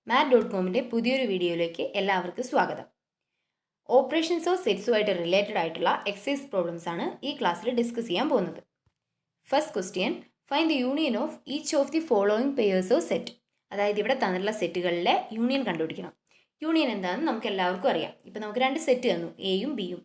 math.comന്റെ പുതിയൊരു വീഡിയോയിലേക്ക് എല്ലാവർക്കും സ്വാഗതം. ഓപ്പറേഷൻസോ സെറ്റ്സുമായിട്ട് റിലേറ്റഡ് ആയിട്ടുള്ള എക്സസൈസ് പ്രോബ്ലംസ് ആണ് ഈ ക്ലാസ്സിൽ ഡിസ്കസ് ചെയ്യാൻ പോകുന്നത്. First question, find the union of each of the following pairs of set. അതായത് ഇവിടെ തന്നിട്ടുള്ള സെറ്റുകളിലെ യൂണിയൻ കണ്ടുപിടിക്കണം. യൂണിയൻ എന്താണെന്ന് നമുക്ക് എല്ലാവർക്കും അറിയാം. ഇപ്പം നമുക്ക് രണ്ട് സെറ്റ് തന്നു, എയും ബിയും.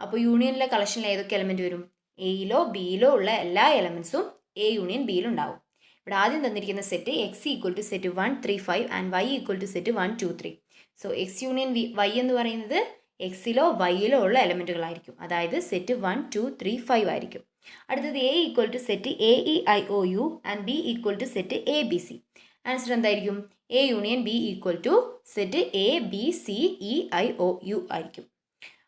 അപ്പോൾ യൂണിയനിലെ കളക്ഷനിൽ ഏതൊക്കെ എലമെൻറ്റ് വരും? എയിലോ ബിയിലോ ഉള്ള എല്ലാ എലമെൻറ്റ്സും എ യൂണിയൻ ബിയിലുണ്ടാവും. ഇവിടെ ആദ്യം തന്നിരിക്കുന്ന set X equal to set 1 3 5 and Y equal to set 1 2 3. So X union Y എന്ന് പറയുന്നത് എക്സിലോ വൈയിലോ ഉള്ള എലമെൻറ്റുകളായിരിക്കും. അതായത് സെറ്റ് 1 2 3 5 ആയിരിക്കും. അടുത്തത് A equal to set A E I O U and B equal to set A B C. Answer എന്തായിരിക്കും? A union B equal to set A B C E I O U ആയിരിക്കും.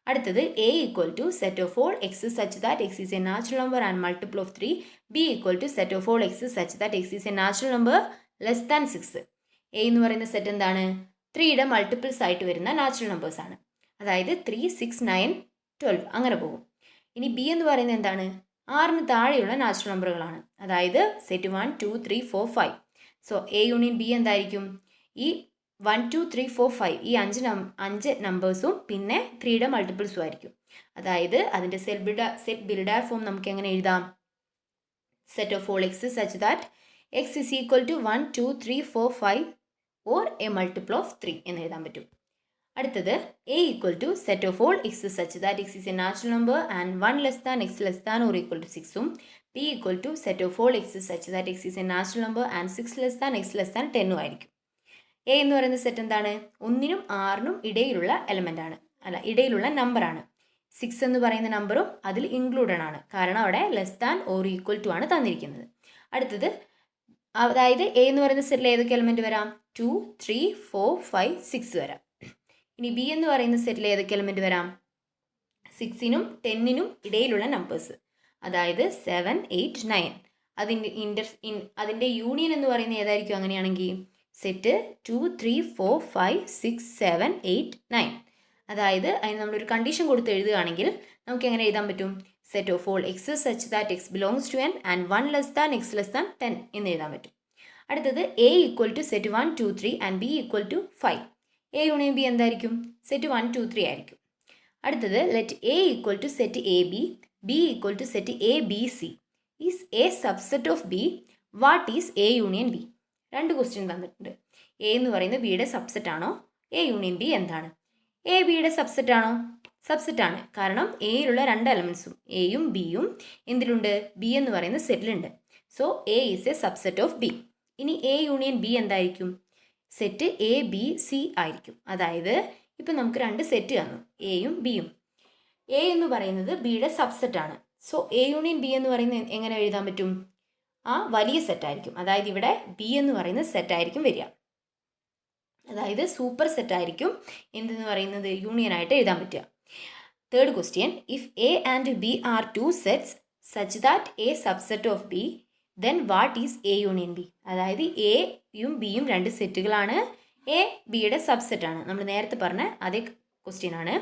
അടുത്തത് A equal to set of all X such that X is a natural number and multiple of 3. B equal to set of all X such that X is a natural number less than 6. A എന്ന് പറയുന്ന set എന്താണ്? 3യുടെ multiples ആയിട്ട് വരുന്ന natural numbers ആണ്. അതായത് 3 6 9 12 അങ്ങനെ പോകും. ഇനി ബി എന്ന് പറയുന്നത് എന്താണ്? 6ന് താഴെയുള്ള നാച്ചുറൽ നമ്പറുകളാണ്. അതായത് set 1 2 3 4 5. So A union B എന്തായിരിക്കും? ഈ 1 2 3 4 5 ഈ അഞ്ച് നമ്പേഴ്സും പിന്നെ 3യുടെ മൾട്ടിപ്പിൾസും ആയിരിക്കും. അതായത് അതിൻ്റെ സെറ്റ് ബിൽഡാർ ഫോം നമുക്ക് എങ്ങനെ എഴുതാം? Set of all X such that x is equal to 1 2 3 4 5 or a multiple of 3 എന്ന് എഴുതാൻ പറ്റും. അടുത്തത് A equal to set of all X such that x is a natural number and 1 less than X less than or equal to 6ഉം B equal to set of all X such that x is a natural number and 6 less than X less than 10ഉം ആയിരിക്കും. A എന്ന് പറയുന്ന set എന്താണ്? 1നും 6നും ഇടയിലുള്ള element ആണ്, ഇടയിലുള്ള നമ്പറാണ്. 6 എന്ന് പറയുന്ന നമ്പറും അതിൽ ഇൻക്ലൂഡഡ് ആണ്, കാരണം അവിടെ less than or equal to ആണ് തന്നിരിക്കുന്നത്. അടുത്തത് അതായത് എ എന്ന് പറയുന്ന സെറ്റിൽ ഏതൊക്കെ എലമെൻറ്റ് വരാം? 2 3 4 5 6 വരാം. ഇനി ബി എന്ന് പറയുന്ന സെറ്റിൽ ഏതൊക്കെ എലമെൻറ്റ് വരാം? 6നും 10നും ഇടയിലുള്ള നമ്പേഴ്സ്, അതായത് 7 8 9. അതിൻ്റെ യൂണിയൻ എന്ന് പറയുന്നത് ഏതായിരിക്കും അങ്ങനെയാണെങ്കിൽ? സെറ്റ് 2 3 4 5 6 7 8 9. അതായത് അതിന് നമ്മളൊരു കണ്ടീഷൻ കൊടുത്ത് എഴുതുകയാണെങ്കിൽ നമുക്ക് എങ്ങനെ എഴുതാൻ പറ്റും? Set of all X such that X belongs to N and 1 less than X less than 10 എന്ന് എഴുതാൻ പറ്റും. അടുത്തത് A equal to set 1 2 3 and B equal to 5. A union B എന്തായിരിക്കും? സെറ്റ് 1 2 3 ആയിരിക്കും. അടുത്തത് let A equal to set A B, B equal to set A B C. Is A subset of B? What is A union B? രണ്ട് question തന്നിട്ടുണ്ട്. A എന്ന് പറയുന്നത് ബിയുടെ subset ആണോ? A union B എന്താണ്? A ബിയുടെ subset ആണോ? Subset ആണ്, കാരണം എയിലുള്ള രണ്ട് എലമെൻസും എയും ബിയും എന്തിലുണ്ട്? ബി എന്ന് പറയുന്ന സെറ്റിലുണ്ട്. So A is A subset of B. ഇനി എ യൂണിയൻ ബി എന്തായിരിക്കും? സെറ്റ് എ ബി സി ആയിരിക്കും. അതായത് ഇപ്പം നമുക്ക് രണ്ട് സെറ്റ് തന്നു, എയും ബിയും. എ എന്ന് പറയുന്നത് ബിയുടെ സബ്സെറ്റ് ആണ്. സോ എ യൂണിയൻ ബി എന്ന് പറയുന്നത് എങ്ങനെ എഴുതാൻ പറ്റും? ആ വലിയ സെറ്റായിരിക്കും. അതായത് ഇവിടെ ബി എന്ന് പറയുന്ന സെറ്റായിരിക്കും വരിക. അതായത് സൂപ്പർ സെറ്റായിരിക്കും എന്തെന്ന് പറയുന്നത് യൂണിയൻ ആയിട്ട് എഴുതാൻ പറ്റുക. Third question, if A and B are two sets such that A subset of B, then what is A union B? അതായത് എയും ബിയും രണ്ട് സെറ്റുകളാണ്, എ ബിയുടെ സബ്സെറ്റ് ആണ്. നമ്മൾ നേരത്തെ പറഞ്ഞ അതേ ക്വസ്റ്റ്യൻ ആണ്.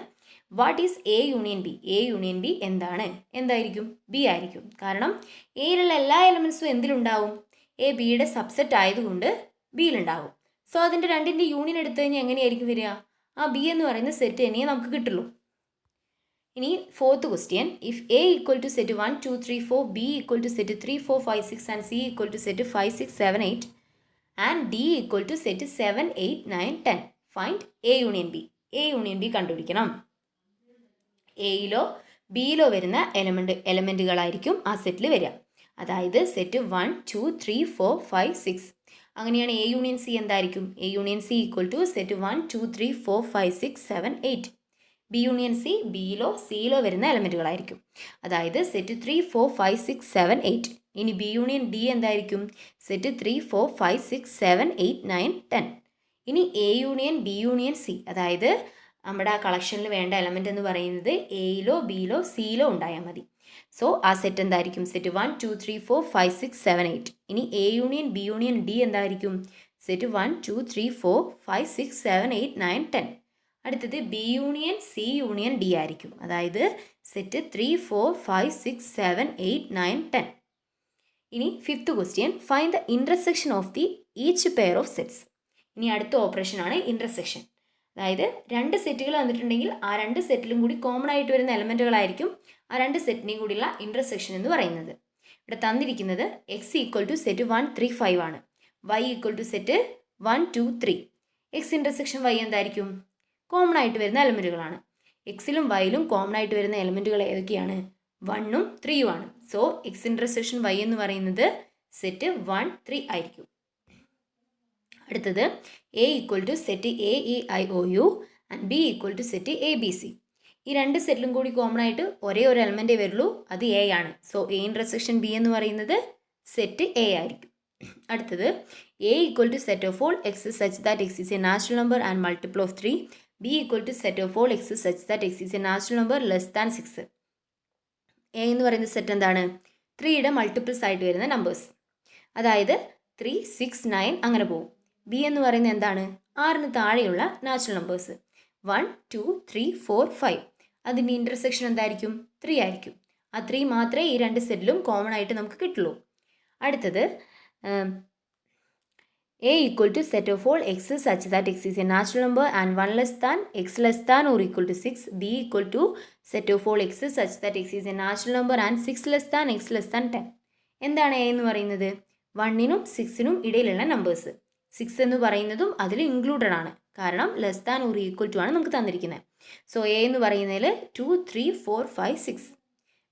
What is A union B? A union B എന്താണ്? എന്തായിരിക്കും? ബി ആയിരിക്കും. കാരണം എയിലുള്ള എല്ലാ എലമെൻസും എന്തിലുണ്ടാവും? എ ബിയുടെ സബ്സെറ്റ് ആയതുകൊണ്ട് ബിയിലുണ്ടാവും. സോ അതിൻ്റെ രണ്ടിൻ്റെ യൂണിയൻ എടുത്തു കഴിഞ്ഞാൽ എങ്ങനെയായിരിക്കും വരിക? ആ ബി എന്ന് പറയുന്ന സെറ്റ് തന്നെയേ നമുക്ക് കിട്ടുള്ളൂ. ഇനി fourth question, if A equal to set 1 2 3 4, B equal to set 3 4 5 6 and C equal to set 5 6 7 8 and D equal to set 7 8 9 10, find A union B. A union B കണ്ടുപിടിക്കണം. എയിലോ ബിയിലോ വരുന്ന എലമെൻറ്റുകളായിരിക്കും ആ സെറ്റിൽ വരിക. അതായത് സെറ്റ് 1 2 3 4 5 6. അങ്ങനെയാണ് എ യൂണിയൻ സി എന്തായിരിക്കും? A union C equal to set 1 2 3 4 5 6 7 8. B union C ബിയിലോ സിയിലോ വരുന്ന എലമെൻറ്റുകളായിരിക്കും. അതായത് സെറ്റ് 3 4 5 6 7 8. ഇനി ബി യൂണിയൻ ഡി എന്തായിരിക്കും? സെറ്റ് 3 4 5 6 7 8 9 10. ഇനി A union B union C, അതായത് നമ്മുടെ ആ കളക്ഷനിൽ വേണ്ട എലമെൻറ്റ് എന്ന് പറയുന്നത് എയിലോ ബിയിലോ സിയിലോ ഉണ്ടായാൽ മതി. സോ ആ സെറ്റ് എന്തായിരിക്കും? സെറ്റ് 1 2 3 4 5 6 7 8. ഇനി A union B union D എന്തായിരിക്കും? സെറ്റ് 1 2 3 4 5 6 7 8 9 10. അടുത്തത് B union C union D ആയിരിക്കും. അതായത് സെറ്റ് 3 4 5 6 7 8 9 10. ഇനി fifth question, find the intersection of the each pair of sets. ഇനി അടുത്ത ഓപ്പറേഷനാണ് ഇൻ്റർസെക്ഷൻ. അതായത് രണ്ട് സെറ്റുകൾ തന്നിട്ടുണ്ടെങ്കിൽ ആ രണ്ട് സെറ്റിലും കൂടി കോമൺ ആയിട്ട് വരുന്ന എലമെൻറ്റുകളായിരിക്കും ആ രണ്ട് സെറ്റിനെയും കൂടിയുള്ള ഇൻ്റർസെക്ഷൻ എന്ന് പറയുന്നത്. ഇവിടെ തന്നിരിക്കുന്നത് എക്സ് ഈക്വൽ ടു സെറ്റ് 1 3 5 ആണ്, Y equal to set 1 2 3. X intersection Y എന്തായിരിക്കും? കോമൺ ആയിട്ട് വരുന്ന എലമെൻറ്റുകളാണ്. എക്സിലും വൈയിലും കോമൺ ആയിട്ട് വരുന്ന എലമെൻറ്റുകൾ ഏതൊക്കെയാണ്? 1ഉം 3ഉം ആണ്. സോ എക്സ് ഇൻ്റർസെക്ഷൻ വൈ എന്ന് പറയുന്നത് സെറ്റ് 1 3 ആയിരിക്കും. അടുത്തത് A equal to set A E I O U and B equal to set A B C. ഈ രണ്ട് സെറ്റിലും കൂടി കോമൺ ആയിട്ട് ഒരേ ഒരു എലമെൻറ്റേ വരുള്ളൂ, അത് എ ആണ്. സോ എ ഇൻ്റർസെക്ഷൻ ബി എന്ന് പറയുന്നത് സെറ്റ് എ ആയിരിക്കും. അടുത്തത് A equal to set of all X such that X is a natural number and multiple of 3. B equal to set of all X such that X is a natural number less than 6. A എന്ന് പറയുന്ന set എന്താണ്? 3യുടെ multiples ആയിട്ട് വരുന്ന numbers, അതായത് 3 6 9 അങ്ങനെ പോകും. B എന്ന് പറയുന്നത് എന്താണ്? 6ന് താഴെയുള്ള നാച്ചുറൽ നമ്പേഴ്സ് 1 2 3 4 5. അതിൻ്റെ ഇൻ്റർസെക്ഷൻ എന്തായിരിക്കും? 3 ആയിരിക്കും. ആ 3 മാത്രമേ ഈ രണ്ട് സെറ്റിലും കോമൺ ആയിട്ട് നമുക്ക് കിട്ടുള്ളൂ. അടുത്തത് A equal to set of all X such that X is a natural number and 1 less than X less than or equal to 6. B equal to set of all X such that X is a natural number and 6 less than X less than 10. എന്താണ് A എന്ന് പറയുന്നത്? 1നും 6നും ഇടയിലുള്ള numbers. 6 എന്ന് പറയുന്നതും അതിൽ included ആണ്, കാരണം less than or equal to ആണ് നമുക്ക് തന്നിരിക്കുന്നത്. സോ എ എന്ന് പറയുന്നതിൽ 2 3 4 5 6.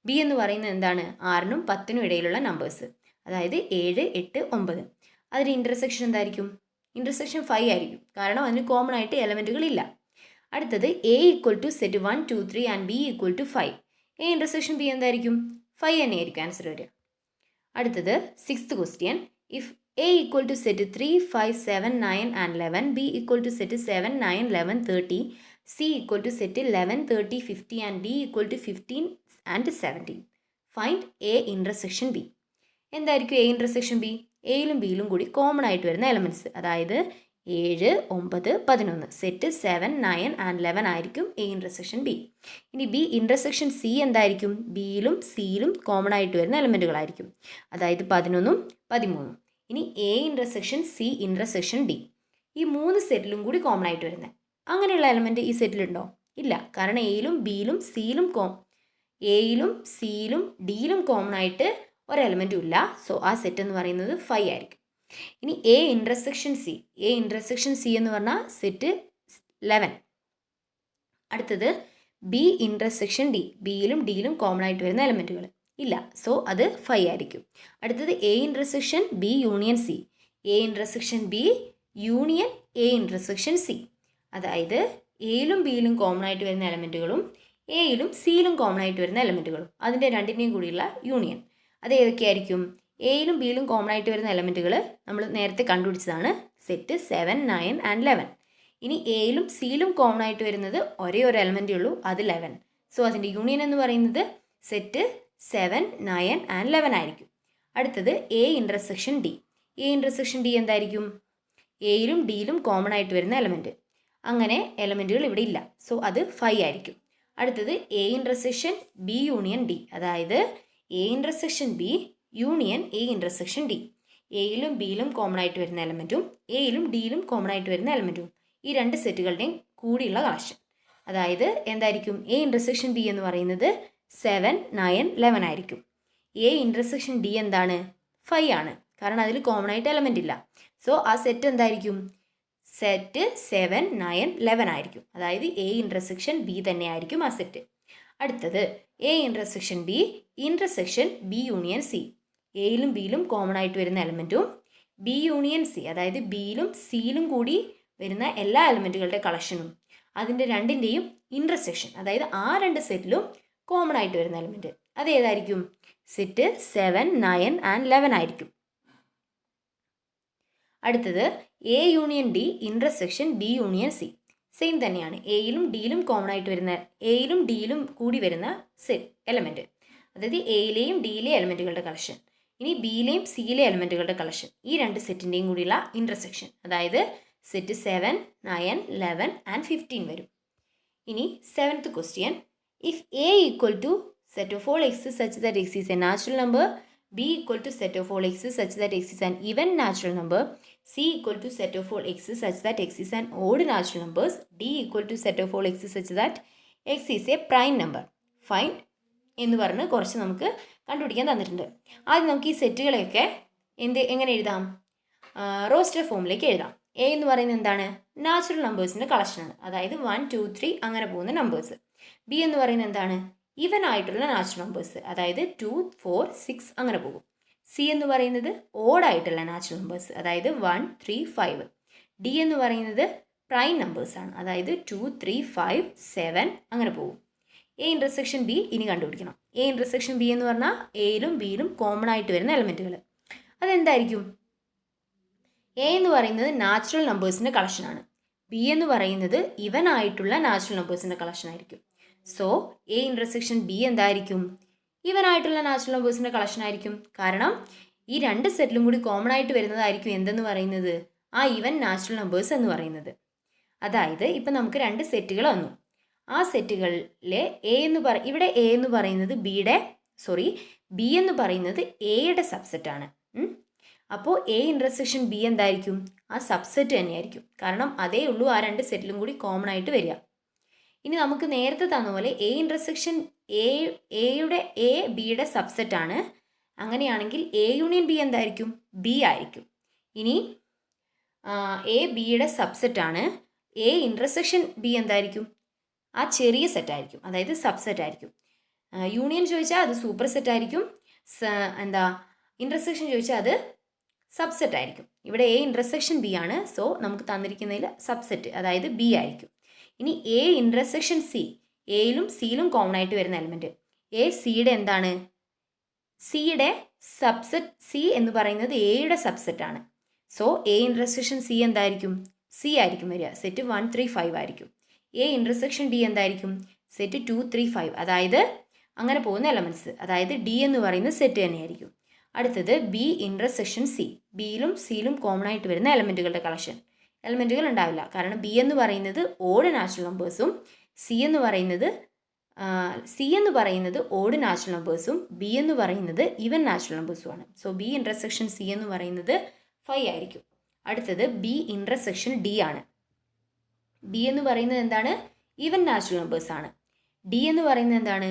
ബി എന്ന് പറയുന്നത് എന്താണ്? 6നും 10നും ഇടയിലുള്ള നമ്പേഴ്സ്, അതായത് 7 8 9. അതിൻ്റെ ഇൻ്റർസെക്ഷൻ എന്തായിരിക്കും? ഇൻ്റർസെക്ഷൻ 5 ആയിരിക്കും, കാരണം അതിന് കോമൺ ആയിട്ട് എലമെൻറ്റുകളില്ല. അടുത്തത് A equal to set 1 2 3 and B equal to 5. A intersection B എന്തായിരിക്കും? 5 തന്നെയായിരിക്കും ആൻസർ വരിക. അടുത്തത് 6th question. If A equal to set 3 5 7 9 and 11, B equal to set 7 9 11 30, C equal to set 11 30 50 and D equal to 15 and 17. Find A intersection B. എന്തായിരിക്കും A intersection B? എയിലും ബിയിലും കൂടി common ആയിട്ട് വരുന്ന elements, അതായത് 7 9 11. Set 7 9 and 11 ആയിരിക്കും A intersection B. ഇനി B intersection C എന്തായിരിക്കും? ബിയിലും സിയിലും common ആയിട്ട് വരുന്ന എലമെൻറ്റുകളായിരിക്കും, അതായത് 11ഉം 13ഉം. ഇനി A intersection C intersection D, ഈ 3 സെറ്റിലും കൂടി കോമൺ ആയിട്ട് വരുന്നത്. അങ്ങനെയുള്ള എലമെൻറ്റ് ഈ സെറ്റിലുണ്ടോ? ഇല്ല, കാരണം എയിലും ബിയിലും സിയിലും എയിലും സിയിലും ഡിയിലും കോമൺ ആയിട്ട് ഒരു എലമെൻറ്റും ഇല്ല. സോ ആ സെറ്റ് എന്ന് പറയുന്നത് 5 ആയിരിക്കും. ഇനി A intersection C. A intersection C എന്ന് പറഞ്ഞാൽ സെറ്റ് 11. അടുത്തത് ബി ഇൻ്റർസെക്ഷൻ ഡി. ബിയിലും ഡിയിലും കോമൺ ആയിട്ട് വരുന്ന എലമെൻറ്റുകൾ ഇല്ല, സോ അത് 5 ആയിരിക്കും. അടുത്തത് A intersection B union C. A intersection B union A intersection C, അതായത് എയിലും ബിയിലും കോമൺ ആയിട്ട് വരുന്ന എലമെൻറ്റുകളും എയിലും സിയിലും കോമൺ ആയിട്ട് വരുന്ന എലമെൻറ്റുകളും, അതിൻ്റെ രണ്ടിൻ്റെയും കൂടിയുള്ള യൂണിയൻ. അത് ഏതൊക്കെയായിരിക്കും? എയിലും ബിയിലും കോമൺ ആയിട്ട് വരുന്ന എലമെൻറ്റുകൾ നമ്മൾ നേരത്തെ കണ്ടുപിടിച്ചതാണ്, സെറ്റ് 7 9 ആൻഡ് 11. ഇനി എയിലും സിയിലും കോമൺ ആയിട്ട് വരുന്നത് ഒരേ ഒരു എലമെൻറ്റേ ഉള്ളൂ, അത് 11. സോ അതിൻ്റെ യൂണിയൻ എന്ന് പറയുന്നത് സെറ്റ് 7 9 ആൻഡ് 11 ആയിരിക്കും. അടുത്തത് A intersection D. A intersection D എന്തായിരിക്കും? എയിലും ഡിയിലും കോമൺ ആയിട്ട് വരുന്ന എലമെൻറ്റ്. അങ്ങനെ എലമെൻറ്റുകൾ ഇവിടെ ഇല്ല, സോ അത് 5 ആയിരിക്കും. അടുത്തത് A intersection B union D, അതായത് A intersection B union A intersection D. എയിലും ബിയിലും കോമൺ ആയിട്ട് വരുന്ന എലമെൻറ്റും എയിലും ഡിയിലും കോമൺ ആയിട്ട് വരുന്ന എലമെൻറ്റും, ഈ രണ്ട് സെറ്റുകളുടെയും കൂടിയുള്ള കളക്ഷൻ. അതായത് എന്തായിരിക്കും? എ ഇൻ്റർസെക്ഷൻ ബി എന്ന് പറയുന്നത് 7 9 11 ആയിരിക്കും. എ ഇൻ്റർസെക്ഷൻ ഡി എന്താണ്? 5 ആണ്, കാരണം അതിൽ കോമൺ ആയിട്ട് എലമെൻ്റ് ഇല്ല. സോ ആ സെറ്റ് എന്തായിരിക്കും? സെറ്റ് 7 9 11 ആയിരിക്കും, അതായത് എ ഇൻ്റർസെക്ഷൻ ബി തന്നെ ആയിരിക്കും ആ സെറ്റ്. അടുത്തത് A intersection B intersection B union C. എയിലും ബിയിലും കോമൺ ആയിട്ട് വരുന്ന എലമെൻറ്റും ബി യൂണിയൻ സി, അതായത് ബിയിലും സിയിലും കൂടി വരുന്ന എല്ലാ എലമെൻറ്റുകളുടെ കളക്ഷനും, അതിൻ്റെ രണ്ടിൻ്റെയും ഇൻ്റർസെക്ഷൻ, അതായത് ആ രണ്ട് സെറ്റിലും കോമൺ ആയിട്ട് വരുന്ന എലമെൻറ്റ്, അത് ഏതായിരിക്കും? സെറ്റ് 7 9 ആൻഡ് 11 ആയിരിക്കും. അടുത്തത് A union D intersection B union C. Same തന്നെയാണ്, എയിലും ഡിയിലും കോമൺ ആയിട്ട് വരുന്ന, എയിലും ഡിയിലും കൂടി വരുന്ന എലമെൻറ്റ്, അതായത് എയിലെയും ഡിയിലെയും എലമെൻറ്റുകളുടെ കളക്ഷൻ. ഇനി ബിയിലെയും സിയിലെ എലമെൻറ്റുകളുടെ കളക്ഷൻ, ഈ രണ്ട് സെറ്റിൻ്റെയും കൂടിയുള്ള ഇൻ്റർസെക്ഷൻ, അതായത് സെറ്റ് 7 9 11 ആൻഡ് 15 വരും. ഇനി 7th question. If A equal to set of all X such that X is a natural number, B equal to set of all X such that X is an even natural number, C equal to set of all x such that x is an odd natural numbers. D equal to set of all x such that x is a prime number. Find എന്ന് പറഞ്ഞ് കുറച്ച് നമുക്ക് കണ്ടുപിടിക്കാൻ തന്നിട്ടുണ്ട്. ആദ്യം നമുക്ക് ഈ സെറ്റുകളെയൊക്കെ എങ്ങനെ എഴുതാം? റോസ്റ്റർ ഫോമിലേക്ക് എഴുതാം. എ എന്ന് പറയുന്നത് എന്താണ്? നാച്ചുറൽ നമ്പേഴ്സിൻ്റെ കളക്ഷനാണ്. അതായത് 1, 2, 3 അങ്ങനെ പോകുന്ന നമ്പേഴ്സ്. ബി എന്ന് പറയുന്നത് എന്താണ്? ഈവൻ ആയിട്ടുള്ള നാച്ചുറൽ നമ്പേഴ്സ്. അതായത് 2, 4, 6 അങ്ങനെ പോകും. സി എന്ന് പറയുന്നത് ഓഡായിട്ടുള്ള നാച്ചുറൽ നമ്പേഴ്സ്. അതായത് 1, 3, 5. ഡി എന്ന് പറയുന്നത് പ്രൈം നമ്പേഴ്സാണ്. അതായത് 2, 3, 5, 7 അങ്ങനെ പോകും. എ ഇൻ്റർസെക്ഷൻ ബി ഇനി കണ്ടുപിടിക്കണം. എ ഇൻ്റർസെക്ഷൻ ബി എന്ന് പറഞ്ഞാൽ എയിലും ബിയിലും കോമൺ ആയിട്ട് വരുന്ന എലമെൻറ്റുകൾ. അതെന്തായിരിക്കും? എ എന്ന് പറയുന്നത് നാച്ചുറൽ നമ്പേഴ്സിൻ്റെ കളക്ഷനാണ്. ബി എന്ന് പറയുന്നത് ഇവൻ ആയിട്ടുള്ള നാച്ചുറൽ നമ്പേഴ്സിൻ്റെ കളക്ഷൻ ആയിരിക്കും. സോ എ ഇൻ്റർസെക്ഷൻ ബി എന്തായിരിക്കും? ഈവൻ ആയിട്ടുള്ള നാച്ചുറൽ നമ്പേഴ്സിൻ്റെ കളക്ഷൻ ആയിരിക്കും. കാരണം ഈ രണ്ട് സെറ്റിലും കൂടി കോമൺ ആയിട്ട് വരുന്നതായിരിക്കും എന്തെന്ന് പറയുന്നത്? ആ ഈവൻ നാച്ചുറൽ നമ്പേഴ്സ് എന്ന് പറയുന്നത്. അതായത് ഇപ്പം നമുക്ക് രണ്ട് സെറ്റുകൾ വന്നു. ആ സെറ്റുകളിലെ ഇവിടെ എ എന്ന് പറയുന്നത് ബി എന്ന് പറയുന്നത് എയുടെ സബ്സെറ്റാണ്. അപ്പോൾ എ ഇൻ്റർസെക്ഷൻ ബി എന്തായിരിക്കും? ആ സബ്സെറ്റ് തന്നെയായിരിക്കും. കാരണം അതേ ഉള്ളൂ ആ രണ്ട് സെറ്റിലും കൂടി കോമൺ ആയിട്ട് വരിക. ഇനി നമുക്ക് നേരത്തെ തന്ന പോലെ എ ഇൻ്റർസെക്ഷൻ എ ബിയുടെ സബ്സെറ്റാണ്. അങ്ങനെയാണെങ്കിൽ എ യൂണിയൻ ബി എന്തായിരിക്കും? ബി ആയിരിക്കും. ഇനി എ ബിയുടെ സബ്സെറ്റാണ്. എ ഇൻ്റർസെക്ഷൻ ബി എന്തായിരിക്കും? ആ ചെറിയ സെറ്റായിരിക്കും. അതായത് സബ്സെറ്റ് ആയിരിക്കും. യൂണിയൻ ചോദിച്ചാൽ അത് സൂപ്പർ സെറ്റ് ആയിരിക്കും. ഇൻ്റർസെക്ഷൻ ചോദിച്ചാൽ അത് സബ്സെറ്റ് ആയിരിക്കും. ഇവിടെ എ ഇൻ്റർസെക്ഷൻ ബി ആണ്. സോ നമുക്ക് തന്നിരിക്കുന്നതിൽ സബ്സെറ്റ് അതായത് ബി ആയിരിക്കും. ഇനി എ ഇൻ്റർസെക്ഷൻ സി, എയിലും സിയിലും കോമൺ ആയിട്ട് വരുന്ന എലമെൻറ്റ്. എ സിയുടെ എന്താണ്? സിയുടെ സബ്സെറ്റ്. സി എന്ന് പറയുന്നത് എയുടെ സബ്സെറ്റാണ്. സോ എ ഇൻ്റർസെക്ഷൻ സി എന്തായിരിക്കും? സി ആയിരിക്കും വരിക. സെറ്റ് 1, 3, 5 ആയിരിക്കും. എ ഇൻ്റർസെക്ഷൻ ഡി എന്തായിരിക്കും? സെറ്റ് 2, 3, 5. അതായത് അങ്ങനെ പോകുന്ന എലമെൻറ്റ്സ്. അതായത് ഡി എന്ന് പറയുന്ന സെറ്റ് തന്നെയായിരിക്കും. അടുത്തത് ബി ഇൻ്റർസെക്ഷൻ സി. ബിയിലും സിയിലും കോമൺ ആയിട്ട് വരുന്ന എലമെൻറ്റുകളുടെ കളക്ഷൻ. എലമെൻറ്റുകൾ ഉണ്ടാവില്ല. കാരണം ബി എന്ന് പറയുന്നത് ഓഡ് നാച്ചുറൽ നമ്പേഴ്സും സി എന്ന് പറയുന്നത് ഓഡ് നാച്ചുറൽ നമ്പേഴ്സും ബി എന്ന് പറയുന്നത് ഈവൻ നാച്ചുറൽ നമ്പേഴ്സുമാണ്. സോ ബി ഇൻ്റർസെക്ഷൻ സി എന്ന് പറയുന്നത് 5 ആയിരിക്കും. അടുത്തത് ബി ഇൻ്റർസെക്ഷൻ ഡി ആണ്. ബി എന്ന് പറയുന്നത് എന്താണ്? Even natural നമ്പേഴ്സാണ്. ഡി എന്ന് പറയുന്നത് എന്താണ്?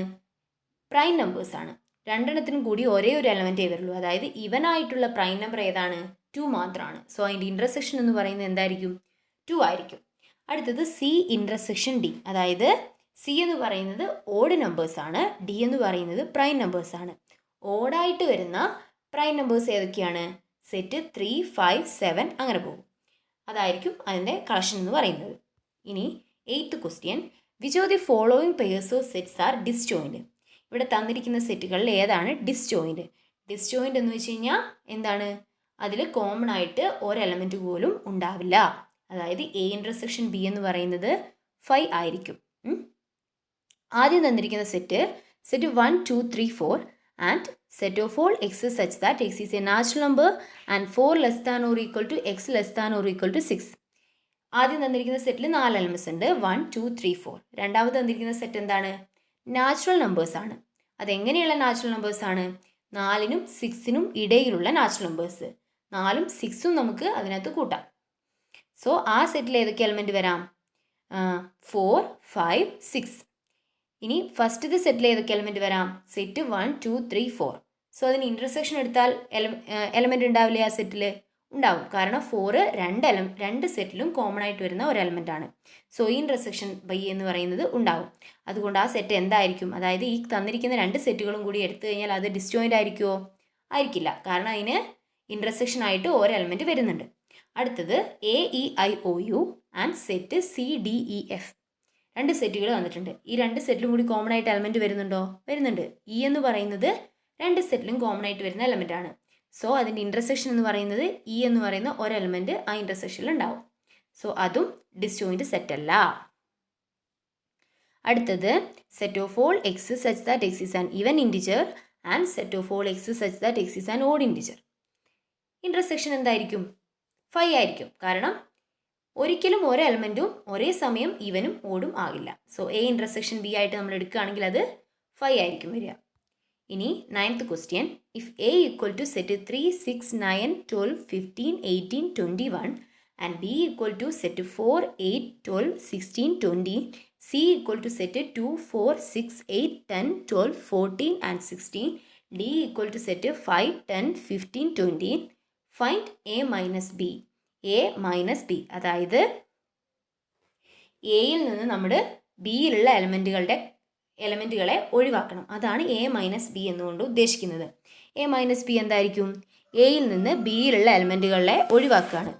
പ്രൈം നമ്പേഴ്സാണ്. രണ്ടെണ്ണത്തിനും കൂടി ഒരേ ഒരു എലമെൻറ്റേ വരുള്ളൂ. അതായത് ഈവൻ ആയിട്ടുള്ള പ്രൈം നമ്പർ ഏതാണ്? 2 മാത്രമാണ്. സോ അതിൻ്റെ ഇൻ്റർസെക്ഷൻ എന്ന് പറയുന്നത് എന്തായിരിക്കും? 2 ആയിരിക്കും. അടുത്തത് സി ഇൻ്റർസെക്ഷൻ ഡി. അതായത് സി എന്ന് പറയുന്നത് ഓഡ് നമ്പേഴ്സാണ്. ഡി എന്ന് പറയുന്നത് പ്രൈം നമ്പേഴ്സാണ്. ഓഡായിട്ട് വരുന്ന പ്രൈം നമ്പേഴ്സ് ഏതൊക്കെയാണ്? സെറ്റ് 3, 5, 7 അങ്ങനെ പോകും. അതായിരിക്കും അതിൻ്റെ കളക്ഷൻ എന്ന് പറയുന്നത്. ഇനി 8th question. Which of the following pairs of sets R disjoint? ഇവിടെ തന്നിരിക്കുന്ന സെറ്റുകളിൽ ഏതാണ് ഡിസ്ജോയിൻറ്റ്? ഡിസ്ജോയിൻറ്റ് എന്ന് വെച്ച് കഴിഞ്ഞാൽ എന്താണ്? അതിൽ കോമൺ ആയിട്ട് ഒരു എലമെൻറ്റ് പോലും ഉണ്ടാവില്ല. അതായത് എ ഇൻ്റർസെക്ഷൻ ബി എന്ന് പറയുന്നത് 5 ആയിരിക്കും. ആദ്യം തന്നിരിക്കുന്ന set 1, 2, 3, 4 and set of all X such that X is a natural number and 4 less than or equal to X less than or equal to 6. ആദ്യം തന്നിരിക്കുന്ന സെറ്റിൽ 4 എലമെൻറ്റ്സ് ഉണ്ട്. 1, 2, 3, 4. രണ്ടാമത് തന്നിരിക്കുന്ന സെറ്റ് എന്താണ്? നാച്ചുറൽ നമ്പേഴ്സാണ്. അതെങ്ങനെയുള്ള നാച്ചുറൽ നമ്പേഴ്സാണ്? 4നും 6നും ഇടയിലുള്ള നാച്ചുറൽ നമ്പേഴ്സ്. 4ഉം 6ഉം നമുക്ക് അതിനകത്ത് കൂട്ടാം. സോ ആ സെറ്റിൽ ഏതൊക്കെ എലമെൻറ്റ് വരാം? 4, 5, 6. ഇനി ഫസ്റ്റത്തെ സെറ്റിൽ ഏതൊക്കെ എലമെൻറ്റ് വരാം? സെറ്റ് 1, 2, 3, 4. സോ അതിന് ഇൻ്റർസെക്ഷൻ എടുത്താൽ എലമെൻറ്റ് ഉണ്ടാവില്ലേ? ആ സെറ്റിൽ ഉണ്ടാവും. കാരണം 4 രണ്ട് സെറ്റിലും കോമൺ ആയിട്ട് വരുന്ന ഒരു എലമെൻറ്റാണ്. സോ ഈ ഇൻ്റർസെക്ഷൻ ബൈ എന്ന് പറയുന്നത് ഉണ്ടാവും. അതുകൊണ്ട് ആ സെറ്റ് എന്തായിരിക്കും? അതായത് ഈ തന്നിരിക്കുന്ന രണ്ട് സെറ്റുകളും കൂടി എടുത്തു കഴിഞ്ഞാൽ അത് ഡിസ്ജോയിൻ്റ് ആയിരിക്കുമോ? ആയിരിക്കില്ല. കാരണം അതിന് ഇൻ്റർസെക്ഷൻ ആയിട്ട് ഒരു എലമെൻറ്റ് വരുന്നുണ്ട്. അടുത്തത് A E I O U and set C D E F. രണ്ട് സെറ്റുകൾ വന്നിട്ടുണ്ട്. ഈ രണ്ട് സെറ്റിലും കൂടി കോമൺ ആയിട്ട് എലമെൻറ്റ് വരുന്നുണ്ടോ? വരുന്നുണ്ട്. ഇ എന്ന് പറയുന്നത് രണ്ട് സെറ്റിലും കോമൺ ആയിട്ട് വരുന്ന എലമെൻ്റ് ആണ്. സോ അതിൻ്റെ ഇൻ്റർസെക്ഷൻ എന്ന് പറയുന്നത് ഇ എന്ന് പറയുന്ന ഒരു എലമെൻറ്റ് ആ ഇൻ്റർസെക്ഷനിൽ ഉണ്ടാവും. സോ അതും ഡിസ്ജോയിൻറ്റ് സെറ്റല്ല. അടുത്തത് set of all X such that X is an even integer and set of all X such that X is an odd integer. Intersection എന്തായിരിക്കും? 5 ആയിരിക്കും. കാരണം ഒരിക്കലും ഒരു എലമെൻറ്റും ഒരേ സമയം ഈവനും ഓടും ആകില്ല. സോ എ ഇൻ്റർസെക്ഷൻ ബി ആയിട്ട് നമ്മൾ എടുക്കുകയാണെങ്കിൽ അത് 5 ആയിരിക്കും വരിക. ഇനി 9th question, if A equal to set 3, 6, 9, 12, 15, 18, 21 and B equal to set 4, 8, 12, 16, 20, C equal to set 2, 4, 6, 8, 10, 12, 14 and 16, D equal to set 5, 10, 15, 20, find A minus B. A minus B, അതായത് എയിൽ നിന്ന് നമ്മൾ ബിയിലുള്ള എലമെൻറ്റുകളെ ഒഴിവാക്കണം. അതാണ് എ മൈനസ് ബി എന്നുകൊണ്ട് ഉദ്ദേശിക്കുന്നത്. A minus B എന്തായിരിക്കും? എയിൽ നിന്ന് ബിയിലുള്ള എലമെൻറ്റുകളെ ഒഴിവാക്കുകയാണ്.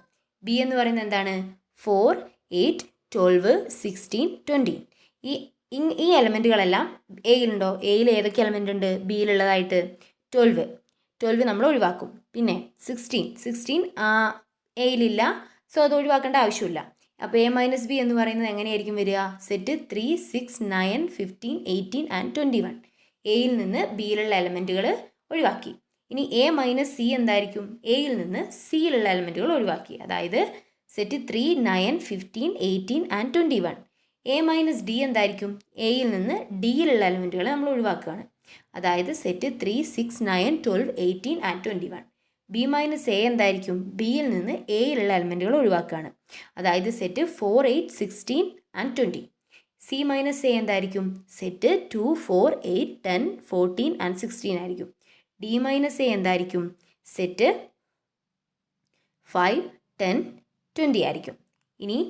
ബി എന്ന് പറയുന്നത് എന്താണ്? 4, 8, 12, 16, 20. ഈ എലമെൻറ്റുകളെല്ലാം എയിലുണ്ടോ? എയിൽ ഏതൊക്കെ എലമെൻ്റ് ഉണ്ട് ബിയിലുള്ളതായിട്ട്? 12 നമ്മൾ ഒഴിവാക്കും. പിന്നെ 16 എയിലില്ല, സോ അത് ഒഴിവാക്കേണ്ട ആവശ്യമില്ല. അപ്പോൾ എ മൈനസ് ബി എന്ന് പറയുന്നത് എങ്ങനെയായിരിക്കും വരിക? Set 3, 6, 9, 15, 18 and 21. എയിൽ നിന്ന് ബിയിലുള്ള എലമെൻറ്റുകൾ ഒഴിവാക്കി. ഇനി എ മൈനസ് സി എന്തായിരിക്കും? എയിൽ നിന്ന് സിയിലുള്ള എലമെൻറ്റുകൾ ഒഴിവാക്കി. അതായത് set 3, 9, 15, 18 and 21. A minus D എന്തായിരിക്കും? എയിൽ നിന്ന് ഡിയിലുള്ള എലമെൻറ്റുകളെ നമ്മൾ ഒഴിവാക്കുകയാണ്. അതായത് set 3, 6, 9, 12, 18 and 21. B minus A എന്തായിരിക്കും? ബിയിൽ നിന്ന് എയിലുള്ള എലമെൻറ്റുകൾ ഒഴിവാക്കുകയാണ്. അതായത് set 4, 8, 16 and 20. C minus A എന്തായിരിക്കും? സെറ്റ് 2, 4, 8, 10, 14 ആൻഡ് 16 ആയിരിക്കും. ഡി മൈനസ് എ എന്തായിരിക്കും? സെറ്റ് 5, 10, 20 ആയിരിക്കും. ഇനി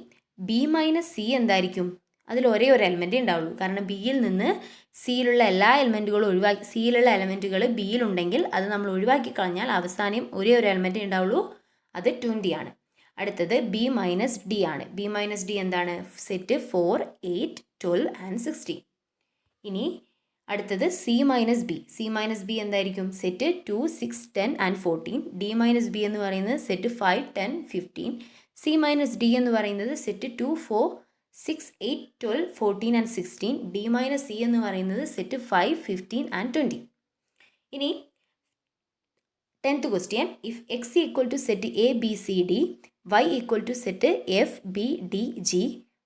ബി മൈനസ് സി എന്തായിരിക്കും? അതിൽ ഒരേ ഒരു എലമെൻറ്റേ ഉണ്ടാവുള്ളൂ. കാരണം ബിയിൽ നിന്ന് സിയിലുള്ള എല്ലാ എലമെൻറ്റുകളും സിയിലുള്ള എലമെൻറ്റുകൾ ബിയിലുണ്ടെങ്കിൽ അത് നമ്മൾ ഒഴിവാക്കി കളഞ്ഞാൽ അവസാനം ഒരേ ഒരു എലമെൻറ്റേ ഉണ്ടാവുള്ളൂ, അത് 20 ആണ്. അടുത്തത് ബി മൈനസ് ഡി ആണ്. ബി മൈനസ് ഡി എന്താണ്? Set 4, 8, 12 and 16. ഇനി അടുത്തത് C minus B. C minus B എന്തായിരിക്കും? Set 2, 6, 10 and 14. D minus B എന്ന് പറയുന്നത് സെറ്റ് 5, 10, 15. സി മൈനസ് ഡി എന്ന് പറയുന്നത് set 2, 4, 6, 8, 12, 14 and 16. D minus C എന്ന് പറയുന്നത് സെറ്റ് 5, 15 ആൻഡ് 20. ഇനി 10th question, if X equal to set A B C D, Y equal to set F B D G,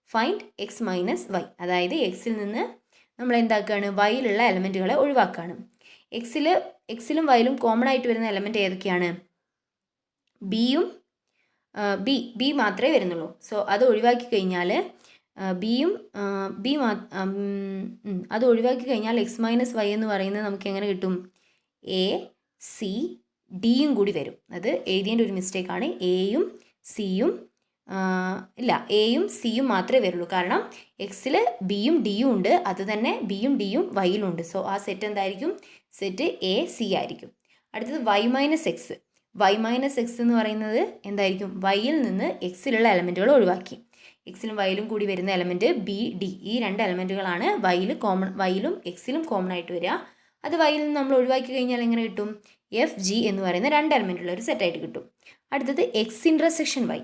find X minus Y. അതായത് എക്സിൽ നിന്ന് നമ്മൾ എന്താക്കുകയാണ്? വൈയിലുള്ള എലമെൻറ്റുകളെ ഒഴിവാക്കുകയാണ്. എക്സിലും വൈയിലും കോമൺ ആയിട്ട് വരുന്ന എലമെൻറ്റ് ഏതൊക്കെയാണ്? ബിയും ബി മാത്രമേ വരുന്നുള്ളൂ. സോ അത് ഒഴിവാക്കി കഴിഞ്ഞാൽ അത് ഒഴിവാക്കി കഴിഞ്ഞാൽ എക്സ് മൈനസ് വൈ എന്ന് പറയുന്നത് നമുക്ക് എങ്ങനെ കിട്ടും? എ സി ഡിയും കൂടി വരും. അത് എഴുതിയതിൻ്റെ ഒരു മിസ്റ്റേക്കാണ്. എയും സിയും മാത്രമേ വരുള്ളൂ. കാരണം എക്സിൽ ബിയും ഡിയും ഉണ്ട്, അത് തന്നെ ബിയും ഡിയും വൈയിലുണ്ട്. സോ ആ സെറ്റ് എന്തായിരിക്കും? സെറ്റ് എ സി ആയിരിക്കും. അടുത്തത് Y minus X. Y minus X എന്ന് പറയുന്നത് എന്തായിരിക്കും? വൈയിൽ നിന്ന് എക്സിലുള്ള എലമെൻറ്റുകൾ ഒഴിവാക്കി. എക്സിലും വൈയിലും കൂടി വരുന്ന എലമെൻറ്റ് ബി ഡി, ഈ രണ്ട് എലമെൻറ്റുകളാണ് വൈയിലും എക്സിലും കോമൺ ആയിട്ട് വരിക. അത് വൈയിൽ നിന്ന് നമ്മൾ ഒഴിവാക്കി കഴിഞ്ഞാൽ എങ്ങനെ കിട്ടും? എഫ് ജി എന്ന് പറയുന്ന രണ്ട് എലമെൻറ്റുള്ള ഒരു സെറ്റായിട്ട് കിട്ടും. അടുത്തത് എക്സ് ഇൻ്റർസെക്ഷൻ വൈ.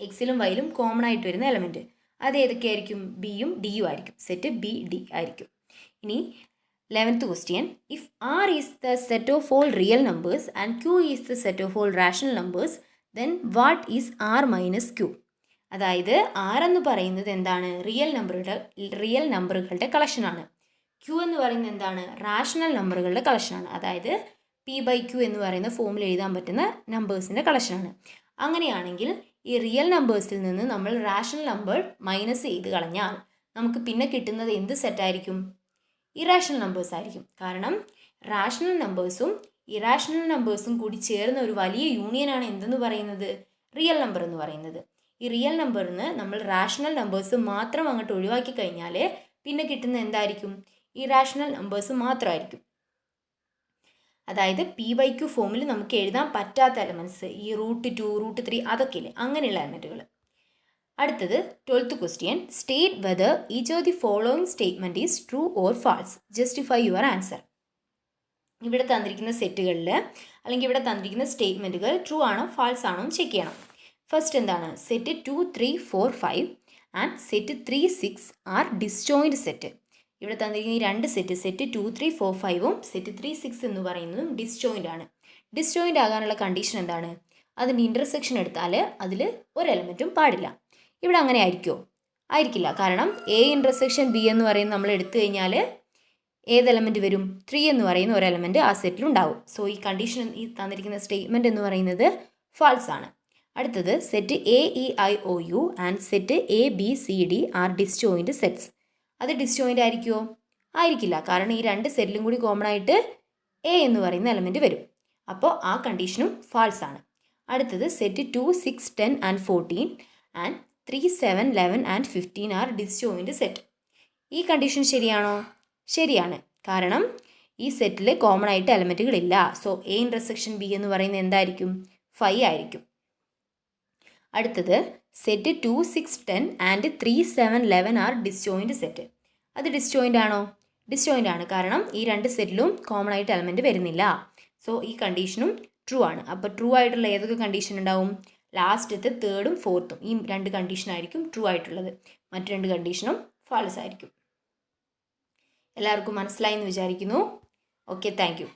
എക്സിലും വൈയിലും കോമൺ ആയിട്ട് വരുന്ന എലമെൻറ്റ് അത് ഏതൊക്കെയായിരിക്കും? ബിയും ഡിയും ആയിരിക്കും. സെറ്റ് ബി ഡി ആയിരിക്കും. ഇനി 11th question, if R is the set of all real numbers and Q is the set of all rational numbers, then what is R minus Q. അതായത് R എന്ന് പറയുന്നത് എന്താണ്? റിയൽ നമ്പറുകളുടെ കളക്ഷനാണ്. Q എന്ന് പറയുന്നത് എന്താണ്? റാഷണൽ നമ്പറുകളുടെ കളക്ഷനാണ്. അതായത് P/Q എന്ന് പറയുന്ന ഫോമിൽ എഴുതാൻ പറ്റുന്ന നമ്പേഴ്സിൻ്റെ കളക്ഷനാണ്. അങ്ങനെയാണെങ്കിൽ ഈ റിയൽ നമ്പേഴ്സിൽ നിന്ന് നമ്മൾ റാഷണൽ നമ്പർ മൈനസ് ചെയ്ത് കളഞ്ഞാൽ നമുക്ക് പിന്നെ കിട്ടുന്നത് എന്ത് സെറ്റായിരിക്കും? ഇറാഷണൽ നമ്പേഴ്സ് ആയിരിക്കും. കാരണം റാഷണൽ നമ്പേഴ്സും ഇറാഷണൽ നമ്പേഴ്സും കൂടി ചേർന്ന ഒരു വലിയ യൂണിയനാണ് എന്തെന്ന് പറയുന്നത്? റിയൽ നമ്പർ എന്ന് പറയുന്നത്. ഈ റിയൽ നമ്പറിൽ നിന്ന് നമ്മൾ റാഷണൽ നമ്പേഴ്സ് മാത്രം അങ്ങോട്ട് ഒഴിവാക്കി കഴിഞ്ഞാൽ പിന്നെ കിട്ടുന്ന എന്തായിരിക്കും? ഇറാഷണൽ നമ്പേഴ്സ് മാത്രമായിരിക്കും. അതായത് P/Q ഫോമിൽ നമുക്ക് എഴുതാൻ പറ്റാത്ത എലമെൻറ്റ്സ്, ഈ √2, √3 അതൊക്കെ ഇല്ലേ, അങ്ങനെയുള്ള എലമെൻറ്റുകൾ. അടുത്തത് 12th question, state whether each of the following statement is true or false, justify your answer. ഇവിടെ തന്നിരിക്കുന്ന സെറ്റുകളിൽ അല്ലെങ്കിൽ ഇവിടെ തന്നിരിക്കുന്ന സ്റ്റേറ്റ്മെൻറ്റുകൾ ട്രൂ ആണോ ഫാൾസ് ആണോ എന്ന് ചെക്ക് ചെയ്യണം. ഫസ്റ്റ് എന്താണ്? Set 2, 3, 4, 5 and set 3, 6 R disjoint set. ഇവിടെ തന്നിരിക്കുന്ന ഈ രണ്ട് സെറ്റ് 2, 3, 4, 5ഉം സെറ്റ് 3, 6 എന്ന് പറയുന്നതും ഡിസ്ജോയിൻ്റ് ആണ്. ഡിസ്ജോയിൻ്റ് ആകാനുള്ള കണ്ടീഷൻ എന്താണ്? അതിൻ്റെ ഇൻ്റർസെക്ഷൻ എടുത്താൽ അതിൽ ഒരു എലമെൻറ്റും പാടില്ല. ഇവിടെ അങ്ങനെ ആയിരിക്കുമോ? ആയിരിക്കില്ല. കാരണം എ ഇൻ്റർസെക്ഷൻ ബി എന്ന് പറയുന്നത് നമ്മൾ എടുത്തു കഴിഞ്ഞാൽ ഏത് എലമെൻറ്റ് വരും? 3 എന്ന് പറയുന്ന ഒരു എലമെൻറ്റ് ആ സെറ്റിൽ ഉണ്ടാവും. സോ ഈ കണ്ടീഷൻ ഈ തന്നിരിക്കുന്ന സ്റ്റേറ്റ്മെൻറ്റ് എന്ന് പറയുന്നത് ഫാൾസ് ആണ്. അടുത്തത് set AEIOU and set ABCD R disjoint sets. അത് ഡിസ്ജോയിൻ്റ് ആയിരിക്കുമോ? ആയിരിക്കില്ല. കാരണം ഈ രണ്ട് സെറ്റിലും കൂടി കോമൺ ആയിട്ട് എ എന്ന് പറയുന്ന എലമെൻറ്റ് വരും. അപ്പോൾ ആ കണ്ടീഷനും ഫാൾസ് ആണ്. അടുത്തത് set 2, 6, 10 and 14 and 3, 7, 11 and 15 R disjoint set. ഈ കണ്ടീഷൻ ശരിയാണോ? ശരിയാണ്. കാരണം ഈ സെറ്റിൽ കോമൺ ആയിട്ട് എലമെൻറ്റുകളില്ല. സോ എ ഇൻ്റർസെക്ഷൻ ബി എന്ന് പറയുന്നത് എന്തായിരിക്കും? 5 ആയിരിക്കും. അടുത്തത് set 2, 6, 10 and 3, 7, 11 R disjoint set. അത് ഡിസ്ജോയിൻ്റ് ആണോ? ഡിസ്ജോയിൻ്റ് ആണ്. കാരണം ഈ രണ്ട് സെറ്റിലും കോമൺ ആയിട്ട് എലമെൻറ്റ് വരുന്നില്ല. സോ ഈ കണ്ടീഷനും ട്രൂ ആണ്. അപ്പോൾ ട്രൂ ആയിട്ടുള്ള ഏതൊക്കെ കണ്ടീഷൻ ഉണ്ടാവും? ലാസ്റ്റത്തെ തേർഡും ഫോർത്തും ഈ രണ്ട് കണ്ടീഷനായിരിക്കും ട്രൂ ആയിട്ടുള്ളത്. മറ്റു രണ്ട് കണ്ടീഷനും ഫാൾസ് ആയിരിക്കും. എല്ലാവർക്കും മനസ്സിലായി എന്ന് വിചാരിക്കുന്നു. Okay, thank you.